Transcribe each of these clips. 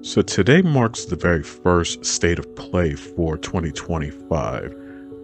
So today marks the very first state of play for 2025.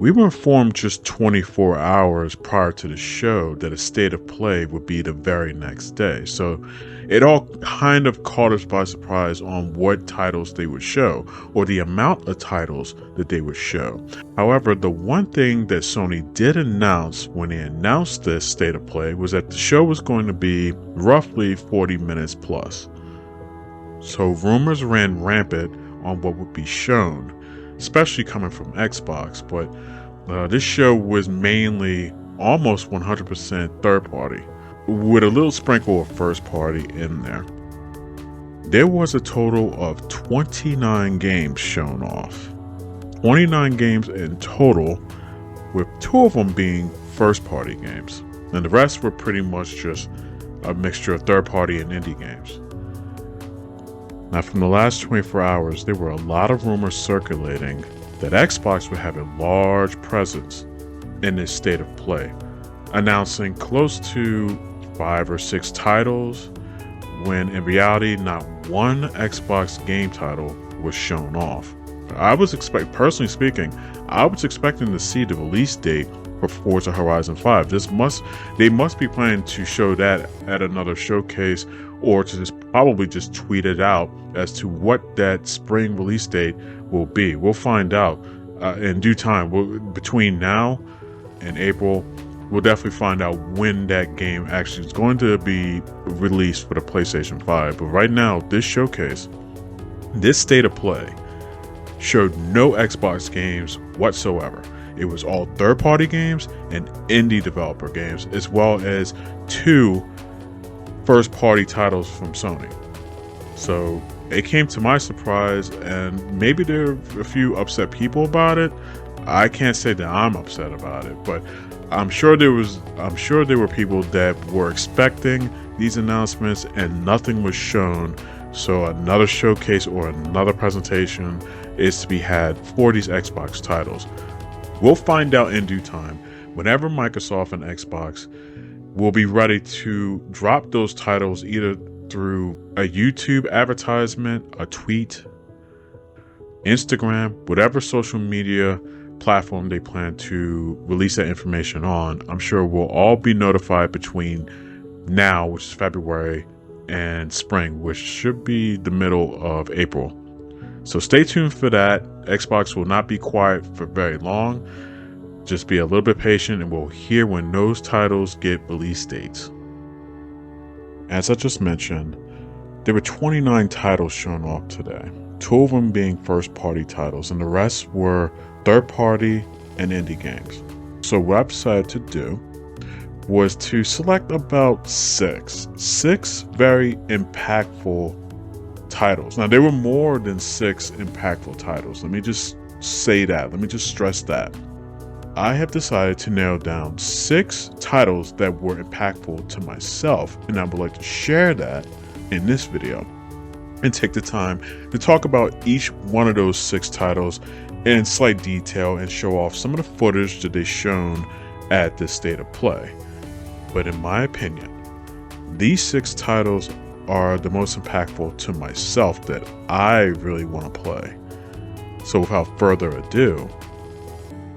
We were informed just 24 hours prior to the show that a state of play would be the very next day. So it all kind of caught us by surprise on what titles they would show or the amount of titles that they would show. However, the one thing that Sony did announce when they announced this state of play was that the show was going to be roughly 40 minutes plus. So rumors ran rampant on what would be shown, especially coming from Xbox, but this show was mainly almost 100% third party, with a little sprinkle of first party in there. There was a total of 29 games shown off. 29 games in total, with 2 of them being first party games, and the rest were pretty much just a mixture of third party and indie games. Now, from the last 24 hours, there were a lot of rumors circulating that Xbox would have a large presence in this state of play, announcing close to 5 or 6 titles, when in reality, not one Xbox game title was shown off. Personally speaking, I was expecting to see the release date for Forza Horizon 5. They must be planning to show that at another showcase, or to probably just tweet it out as to what that spring release date will be. We'll find out in due time. Between now and April, we'll definitely find out when that game actually is going to be released for the PlayStation 5. But right now, this showcase, this state of play, showed no Xbox games whatsoever. It was all third-party games and indie developer games, as well as 2 first-party titles from Sony. So it came to my surprise, and maybe there are a few upset people about it. I can't say that I'm upset about it, but I'm sure there were people that were expecting these announcements and nothing was shown. So another showcase or another presentation is to be had for these Xbox titles. We'll find out in due time. Whenever Microsoft and Xbox will be ready to drop those titles, either through a YouTube advertisement, a tweet, Instagram, whatever social media platform they plan to release that information on, I'm sure we'll all be notified between now, which is February, and spring, which should be the middle of April. So stay tuned for that. Xbox will not be quiet for very long. Just be a little bit patient and we'll hear when those titles get release dates. As I just mentioned, there were 29 titles shown off today, 2 of them being first party titles, and the rest were third party and indie games. So what I decided to do was to select about 6 very impactful titles. Now, there were more than 6 impactful titles. Let me just say that. Let me just stress that. I have decided to narrow down 6 titles that were impactful to myself, and I would like to share that in this video and take the time to talk about each one of those 6 titles in slight detail and show off some of the footage that they've shown at this state of play. But in my opinion, these 6 titles are the most impactful to myself that I really want to play. So without further ado,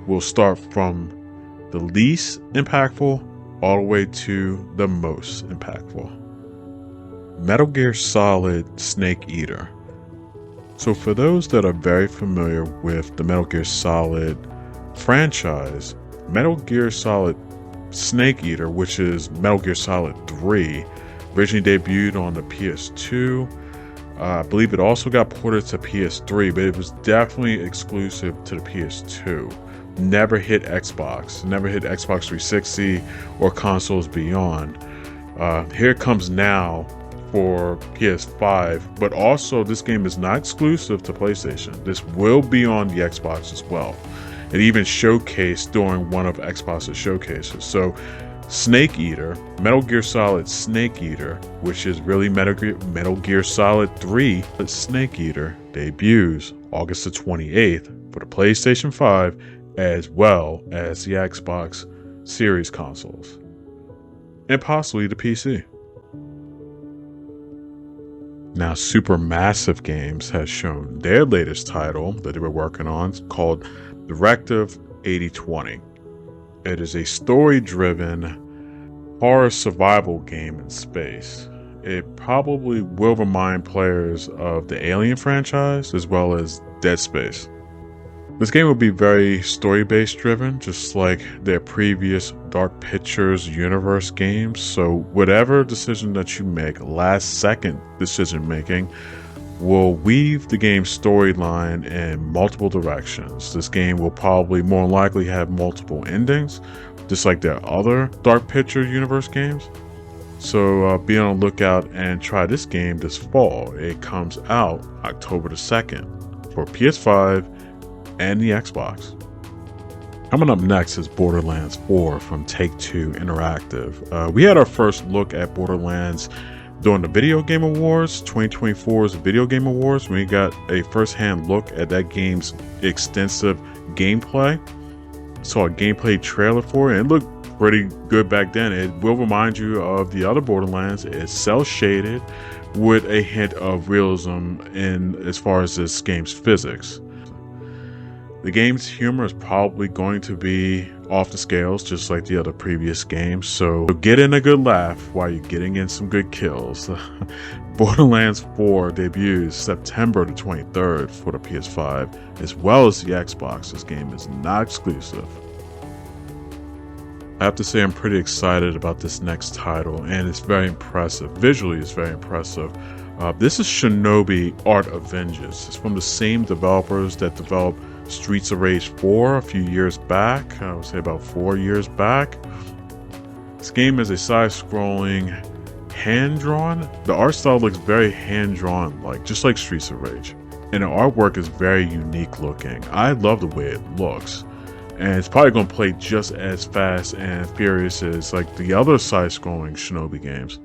we'll start from the least impactful all the way to the most impactful. Metal Gear Solid Snake Eater. So for those that are very familiar with the Metal Gear Solid franchise, Metal Gear Solid Snake Eater, which is Metal Gear Solid 3, originally debuted on the PS2. I believe it also got ported to PS3, but it was definitely exclusive to the PS2. Never hit Xbox 360 or consoles beyond. Here it comes now for PS5, but also this game is not exclusive to PlayStation. This will be on the Xbox as well. It even showcased during one of Xbox's showcases. So Snake Eater, Metal Gear Solid Snake Eater, which is really Metal Gear Solid 3 Snake Eater, debuts August the 28th for the PlayStation 5 as well as the Xbox Series consoles, and possibly the PC. Now, Supermassive Games has shown their latest title that they were working on called Directive 8020. It is a story-driven horror survival game in space. It probably will remind players of the Alien franchise as well as Dead Space. This game will be very story-based driven, just like their previous Dark Pictures universe games. So whatever decision that you make, last-second decision making, will weave the game's storyline in multiple directions. This game will probably more likely have multiple endings, just like their other Dark Picture universe games. So be on the lookout and try this game this fall. It comes out October the 2nd for PS5 and the Xbox. Coming up next is Borderlands 4 from Take-Two Interactive. We had our first look at Borderlands during the Video Game Awards, 2024's Video Game Awards. We got a first-hand look at that game's extensive gameplay. Saw a gameplay trailer for it, and it looked pretty good back then. It will remind you of the other Borderlands. It's cel-shaded with a hint of realism in as far as this game's physics. The game's humor is probably going to be off the scales, just like the other previous games, so get in a good laugh while you're getting in some good kills. Borderlands 4 debuts September the 23rd for the PS5, as well as the Xbox. This game is not exclusive. I have to say I'm pretty excited about this next title, and it's very impressive. Visually, it's very impressive. This is Shinobi Art of Vengeance. It's from the same developers that developed Streets of Rage 4 a few years back. I would say about 4 years back. This game is a side-scrolling, hand-drawn. The art style looks very hand-drawn, just like Streets of Rage. And the artwork is very unique looking. I love the way it looks. And it's probably going to play just as fast and furious as like the other side-scrolling Shinobi games.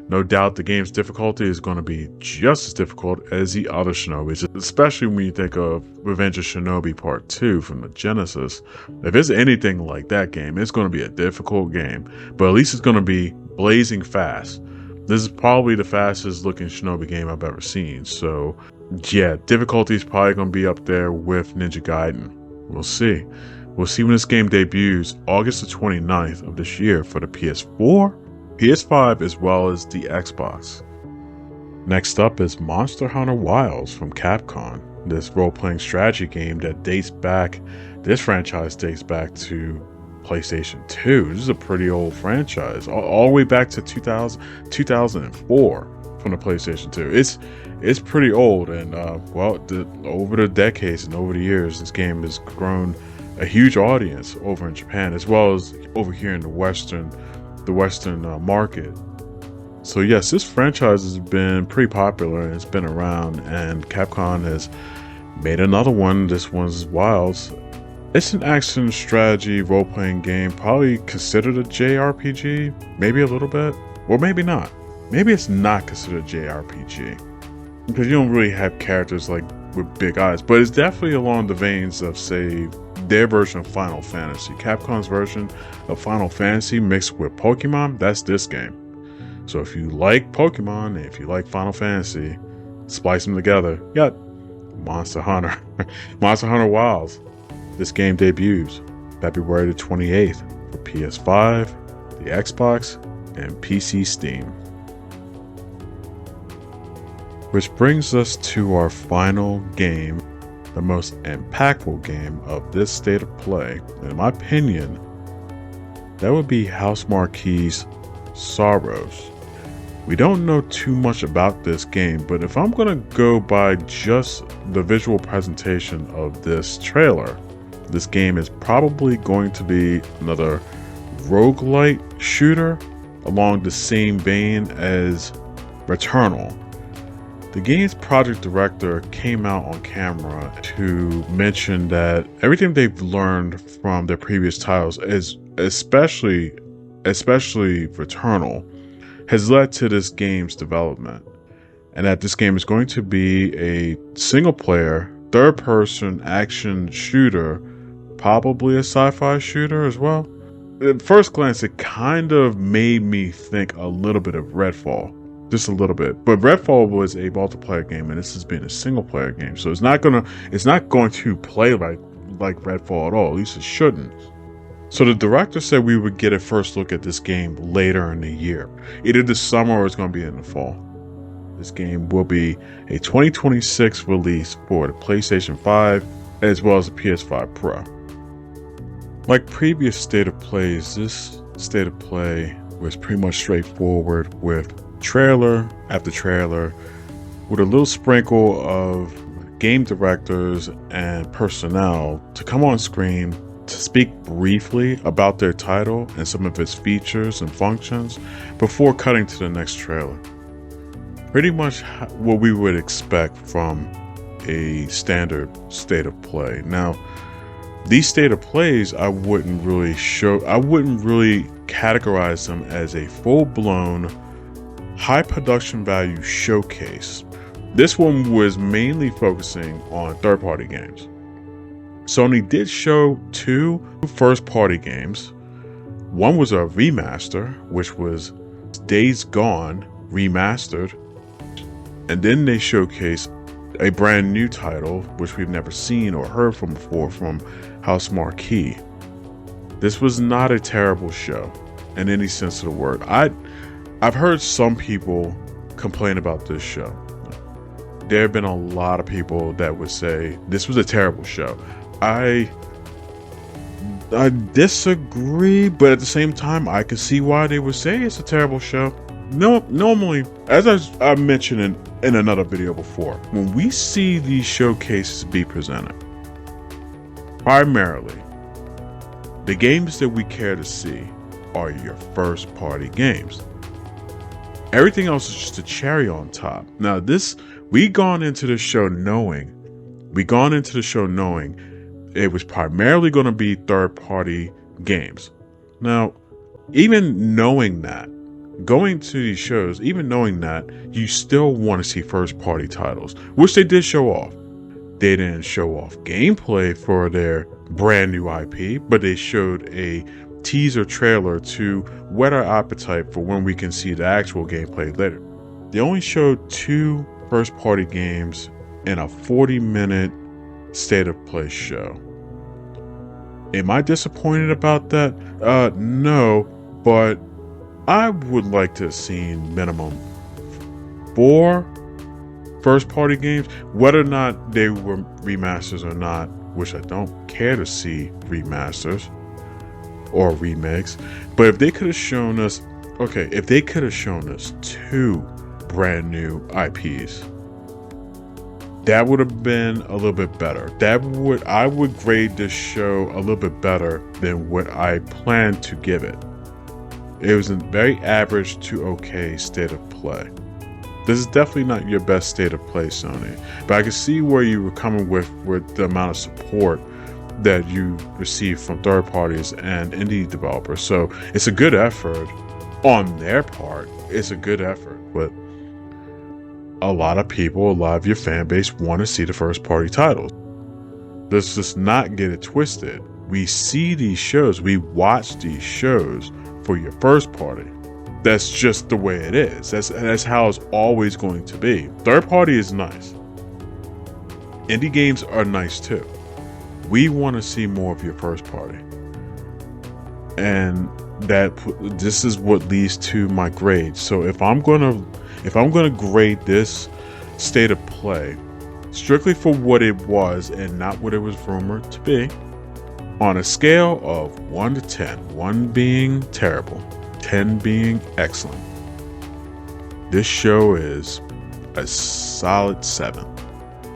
No doubt the game's difficulty is going to be just as difficult as the other Shinobis, especially when you think of Revenge of Shinobi Part 2 from the Genesis. If it's anything like that game, it's going to be a difficult game, but at least it's going to be blazing fast. This is probably the fastest looking Shinobi game I've ever seen, so yeah, difficulty is probably going to be up there with Ninja Gaiden. We'll see. We'll see when this game debuts August the 29th of this year for the PS4, PS5, as well as the Xbox. Next up is Monster Hunter Wilds from Capcom. This role-playing strategy game that this franchise dates back to PlayStation 2. This is a pretty old franchise, all the way back to 2004 from the PlayStation 2. It's pretty old, and over the decades and over the years, this game has grown a huge audience over in Japan, as well as over here in the Western market. So yes, this franchise has been pretty popular and it's been around, and Capcom has made another one. This one's Wilds. It's an action strategy role-playing game, probably considered a JRPG, maybe a little bit, or maybe not. Maybe it's not considered a JRPG because you don't really have characters like with big eyes, but it's definitely along the veins of, say, their version of Final Fantasy. Capcom's version of Final Fantasy mixed with Pokemon, that's this game. So if you like Pokemon and if you like Final Fantasy, splice them together. You got Monster Hunter. Monster Hunter Wilds. This game debuts February the 28th for PS5, the Xbox, and PC Steam. Which brings us to our final game, the most impactful game of this state of play. In my opinion, that would be Housemarque's Sorrows. We don't know too much about this game, but if I'm going to go by just the visual presentation of this trailer, this game is probably going to be another roguelite shooter along the same vein as Returnal. The game's project director came out on camera to mention that everything they've learned from their previous titles, especially Returnal, has led to this game's development, and that this game is going to be a single-player, third-person action shooter, probably a sci-fi shooter as well. At first glance, it kind of made me think a little bit of Redfall. just a little bit. But Redfall was a multiplayer game, and this has been a single player game, so it's not going to play like Redfall at all. At least it shouldn't. So the director said we would get a first look at this game later in the year, either this summer or it's going to be in the fall. This game will be a 2026 release for the PlayStation 5 as well as the PS5 Pro. Like previous State of Plays, this State of Play was pretty much straightforward with trailer after trailer with a little sprinkle of game directors and personnel to come on screen to speak briefly about their title and some of its features and functions before cutting to the next trailer. Pretty much what we would expect from a standard State of Play. Now, these State of Plays, I wouldn't really categorize them as a full-blown high production value showcase. This one was mainly focusing on third-party games. Sony did show 2 first-party games. One was a remaster, which was Days Gone remastered, and then they showcased a brand new title, which we've never seen or heard from before, from House Marquee. This was not a terrible show in any sense of the word. I've heard some people complain about this show. There have been a lot of people that would say this was a terrible show. I disagree, but at the same time, I can see why they would say it's a terrible show. No, normally, as I mentioned in another video before, when we see these showcases be presented, primarily, the games that we care to see are your first party games. Everything else is just a cherry on top. Now, we gone into the show knowing it was primarily going to be third party games. Now, even knowing that, going to these shows, even knowing that, you still want to see first party titles, which they did show off. They didn't show off gameplay for their brand new IP, but they showed a teaser trailer to whet our appetite for when we can see the actual gameplay later. They only showed 2 first party games in a 40-minute State of Play show. Am I disappointed about that? No, but I would like to have seen minimum 4 first party games, whether or not they were remasters or not, which I don't care to see remasters or remakes. But if they could have shown us, 2 brand new IPs, that would have been a little bit better. I would grade this show a little bit better than what I planned to give it. It was a very average to okay State of Play. This is definitely not your best State of Play, Sony, but I can see where you were coming with the amount of support that you received from third parties and indie developers. So it's a good effort on their part. It's a good effort, but a lot of your fan base want to see the first party titles. Let's just not get it twisted. We see these shows, we watch these shows for your first party. That's just the way it is. That's how it's always going to be. Third party is nice. Indie games are nice too. We want to see more of your first party. And this is what leads to my grade. So if I'm gonna grade this State of Play strictly for what it was and not what it was rumored to be, on a scale of 1 to 10, 1 being terrible, 10 being excellent, this show is a solid 7.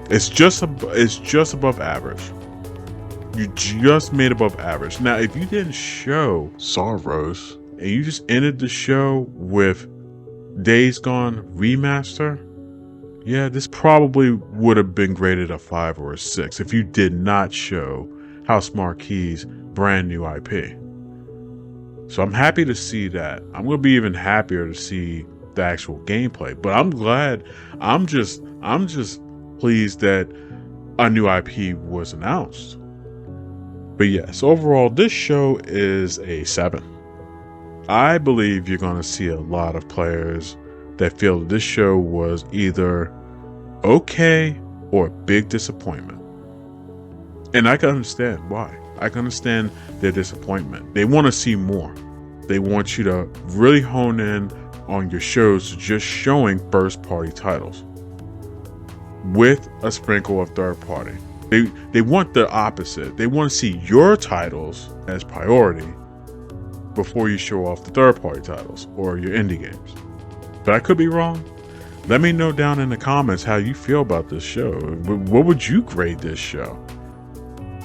It's just above average. You just made above average. Now, if you didn't show Sorrows and you just ended the show with Days Gone Remaster, yeah, this probably would have been graded a 5 or a 6 if you did not show House Marquee's brand new IP. So I'm happy to see that. I'm going to be even happier to see the actual gameplay. But I'm glad. I'm just pleased that a new IP was announced. But yes, overall, this show is a 7. I believe you're going to see a lot of players that feel that this show was either okay or a big disappointment. And I can understand why. I can understand their disappointment. They want to see more. They want you to really hone in on your shows just showing first-party titles with a sprinkle of third-party. They want the opposite. They want to see your titles as priority before you show off the third-party titles or your indie games. But I could be wrong. Let me know down in the comments how you feel about this show. What would you grade this show?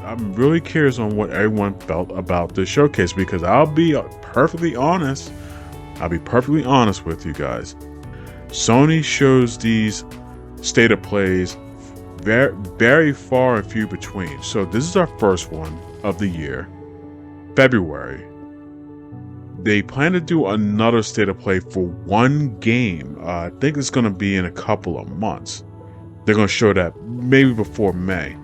I'm really curious on what everyone felt about this showcase, because I'll be perfectly honest with you guys. Sony shows these state of plays very, very far and few between. So this is our first one of the year, February. They plan to do another state of play for one game. I think it's going to be in a couple of months. They're going to show that maybe before May.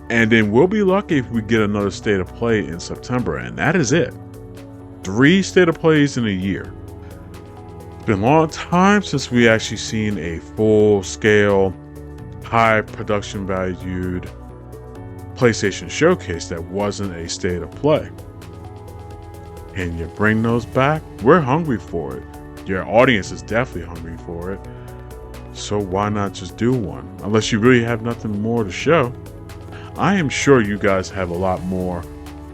And then we'll be lucky if we get another state of play in September. And that is it. 3 state of plays in a year. It's been a long time since we actually seen a full-scale, high production valued PlayStation showcase that wasn't a state of play. And you bring those back? We're hungry for it. Your audience is definitely hungry for it. So why not just do one? Unless you really have nothing more to show. I am sure you guys have a lot more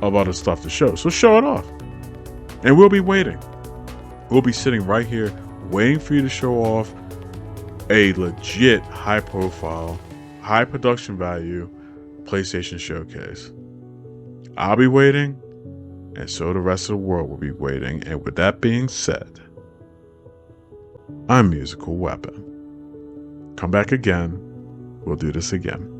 of other stuff to show. So show it off. And we'll be waiting. We'll be sitting right here waiting for you to show off a legit high profile, high production value PlayStation showcase. I'll be waiting, and so the rest of the world will be waiting. And with that being said, I'm Musical Weapon. Come back again. We'll do this again.